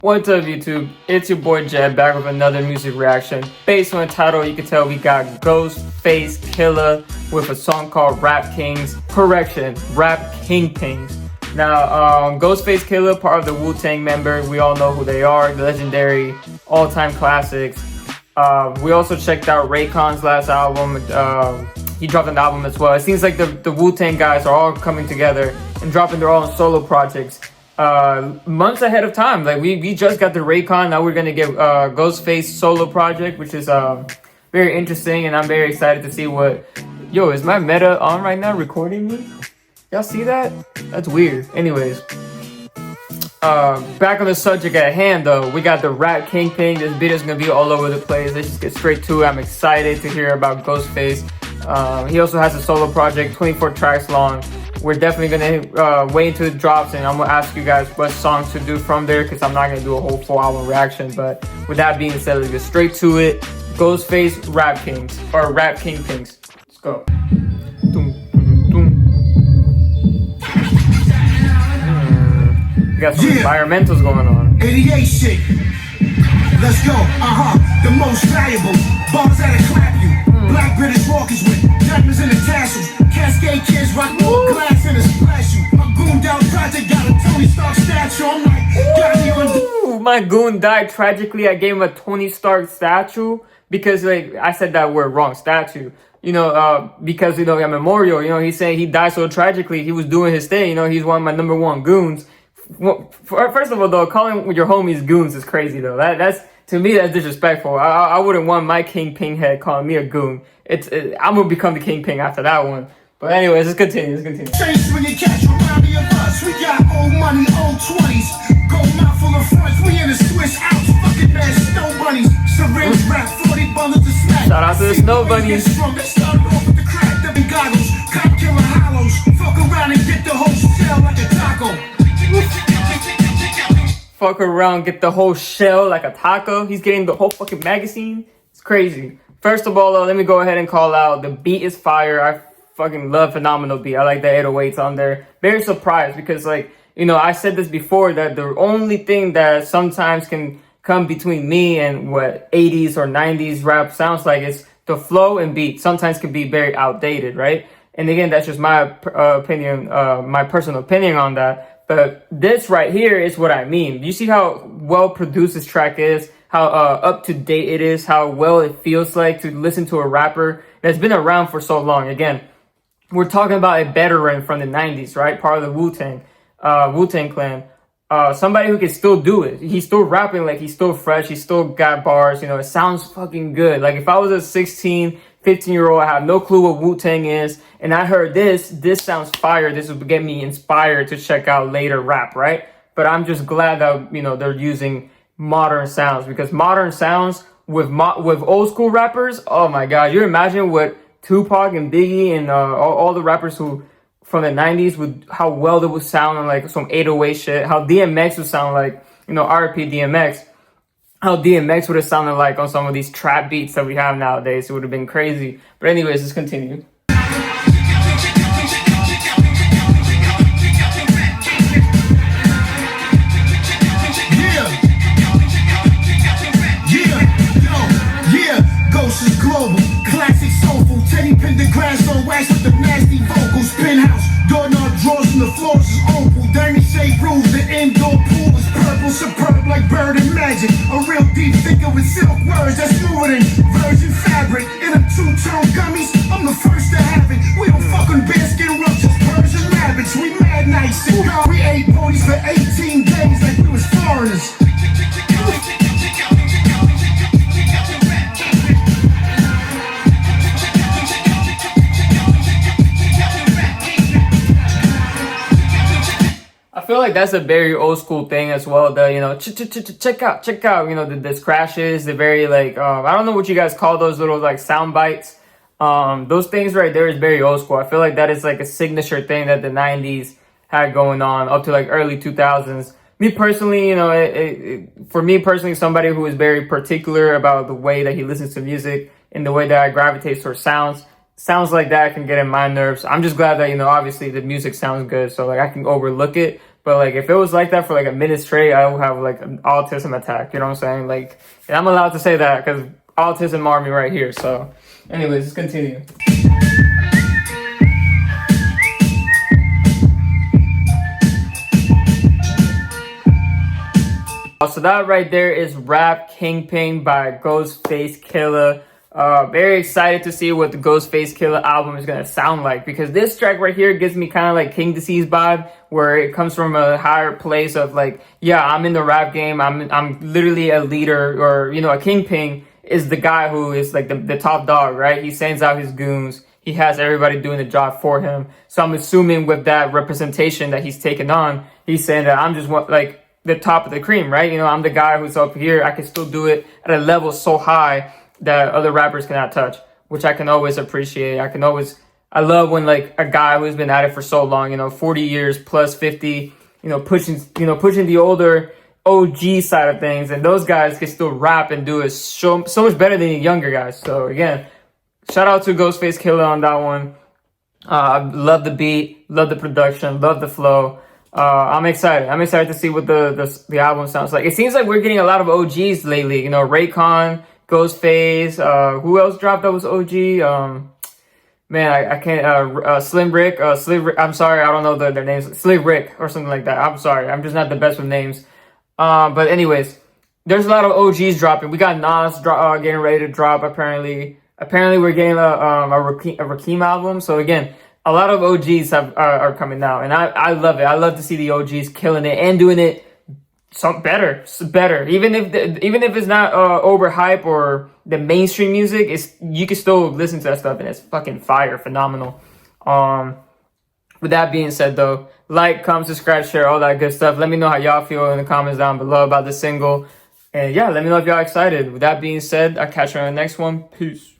What's up, YouTube? It's your boy J.E.T back with another music reaction. Based on the title, you can tell we got Ghostface Killah with a song called Rap Kings. Correction, Rap Kingpins. Now, Ghostface Killah, part of the Wu-Tang member. We all know who they are, the legendary all-time classics. We also checked out Rakam's last album. He dropped an album as well. It seems like the Wu-Tang guys are all coming together and dropping their own solo projects. Months ahead of time. Like we just got the Rakim, now we're gonna get Ghostface solo project, which is very interesting, and I'm very excited to see what. Yo, is my meta on right now recording me? Y'all see that? That's weird. Anyways, back on the subject at hand though, we got the Rap Kingpin. This video's gonna be all over the place. Let's just get straight to it. I'm excited to hear about Ghostface. He also has a solo project, 24 tracks long. We're definitely gonna wait until it drops, and I'm gonna ask you guys what songs to do from there, because I'm not gonna do a whole full album reaction. But with that being said, let's get straight to it. Ghostface Rap Kings, or Rap Kingpins. Let's go. We got some environmentals going on. 88 shit. Let's go. The most valuable bars that'll clap you. Black British walkers with diamonds in the tassels. Cascade kids rock more glass in a splash you. My goon down project got a Tony Stark statue. I'm like, got me on. My goon died tragically. I gave him a Tony Stark statue because, like, I said that word wrong. Statue. You know, because, you know, a memorial. You know, he's saying he died so tragically. He was doing his thing. You know, he's one of my #1 goons. Well, first of all, though, calling your homies goons is crazy, though. That's to me, that's disrespectful. I wouldn't want my kingpin head calling me a goon. I'm gonna become the kingpin after that one. But anyways, let's continue. Chase when you catch around the us. We got old money, old 20s. Gold mouth full of fronts. We in the Swiss Alps. Fucking mad snow bunnies. Syringe wrap 40 bundles of smack. Shout out to the snow bunnies. They started off with the crack, dubbing goggles. Cop killer hollows. Fuck around and get the whole shell like a taco. Fuck around, get the whole shell like a taco. He's getting the whole fucking magazine. It's crazy. First of all, though, let me go ahead and call out the beat is fire. I fucking love phenomenal beat. I like the 808s on there. Very surprised because, like, you know, I said this before that the only thing that sometimes can come between me and what 80s or 90s rap sounds like is the flow and beat. Sometimes can be very outdated, right? And again, that's just my opinion, my personal opinion on that. But this right here is what I mean. You see how well produced this track is, how up to date it is, how well it feels like to listen to a rapper that's been around for so long. Again, we're talking about a veteran from the 90s, right? Part of the Wu-Tang clan. Somebody who can still do it. He's still rapping, like he's still fresh. He's still got bars, you know, it sounds fucking good. Like if I was a 16, 15-year-old, I have no clue what Wu-Tang is, and I heard this sounds fire. This would get me inspired to check out later rap, right? But I'm just glad that, you know, they're using modern sounds, because modern sounds with old school rappers, oh my god, you imagine what Tupac and Biggie and all the rappers who from the 90s would, how well they would sound on like some 808 shit, how DMX would sound like, you know, RIP DMX, how DMX would have sounded like on some of these trap beats that we have nowadays. It would have been crazy. But anyways, let's continue. Ghost is global, classic soulful. Teddy Pendergrass on wax with the nasty vocals. Penthouse, doorknob drawers and the floors is opal. Diamond shaped roofs, the indoor pool is purple. Superb like bird and magic. A real deep thinker with silk words that's smoother than virgin fabric. In a two-tone gummies, I'm the first to have it. We don't fucking bearskin roaches, Persian rabbits. We mad nice cigar. We ate ponies for 18 days like we was foreigners. I feel like that's a very old school thing as well. The, you know, check out, you know, the scratches, the very like, I don't know what you guys call those little like sound bites. Those things right there is very old school. I feel like that is like a signature thing that the 90s had going on up to like early 2000s. Me personally, you know, for me personally, somebody who is very particular about the way that he listens to music and the way that I gravitate towards sounds like that can get in my nerves. I'm just glad that, you know, obviously the music sounds good, so like I can overlook it. But like if it was like that for like a minute straight, I would have like an autism attack. You know what I'm saying? Like, and I'm allowed to say that because autism army right here. So, anyways, let's continue. So that right there is Rap Kingpin by Ghostface Killah. Very excited to see what the Ghostface Killah album is gonna sound like, because this track right here gives me kind of like King Disease vibe, where it comes from a higher place of like, yeah, I'm in the rap game. I'm literally a leader, or you know, a kingpin is the guy who is like the top dog, right? He sends out his goons. He has everybody doing the job for him. So I'm assuming with that representation that he's taken on, he's saying that I'm just like the top of the cream, right? You know, I'm the guy who's up here. I can still do it at a level so high that other rappers cannot touch, which I can always appreciate. I love when like a guy who's been at it for so long, you know, 40 years plus 50, pushing the older OG side of things, and those guys can still rap and do it so much better than the younger guys. So again, shout out to Ghostface Killah on that one. I love the beat, love the production, love the flow. I'm excited. I'm excited to see what the album sounds like. It seems like we're getting a lot of OGs lately. You know, Rakim, Ghostface. Who else dropped that was OG? Man, I can't. Slim Rick. I'm sorry, I don't know their names. Slim Rick or something like that. I'm sorry. I'm just not the best with names. But anyways, there's a lot of OGs dropping. We got Nas getting ready to drop. Apparently we're getting a Rakim album. So again, a lot of OGs are coming out, and I love it. I love to see the OGs killing it and doing it better. Even if it's not overhype or the mainstream music, you can still listen to that stuff and it's fucking fire, phenomenal. With that being said, though, like, comment, subscribe, share, all that good stuff. Let me know how y'all feel in the comments down below about the single, and yeah, let me know if y'all excited. With that being said, I'll catch you on the next one. Peace.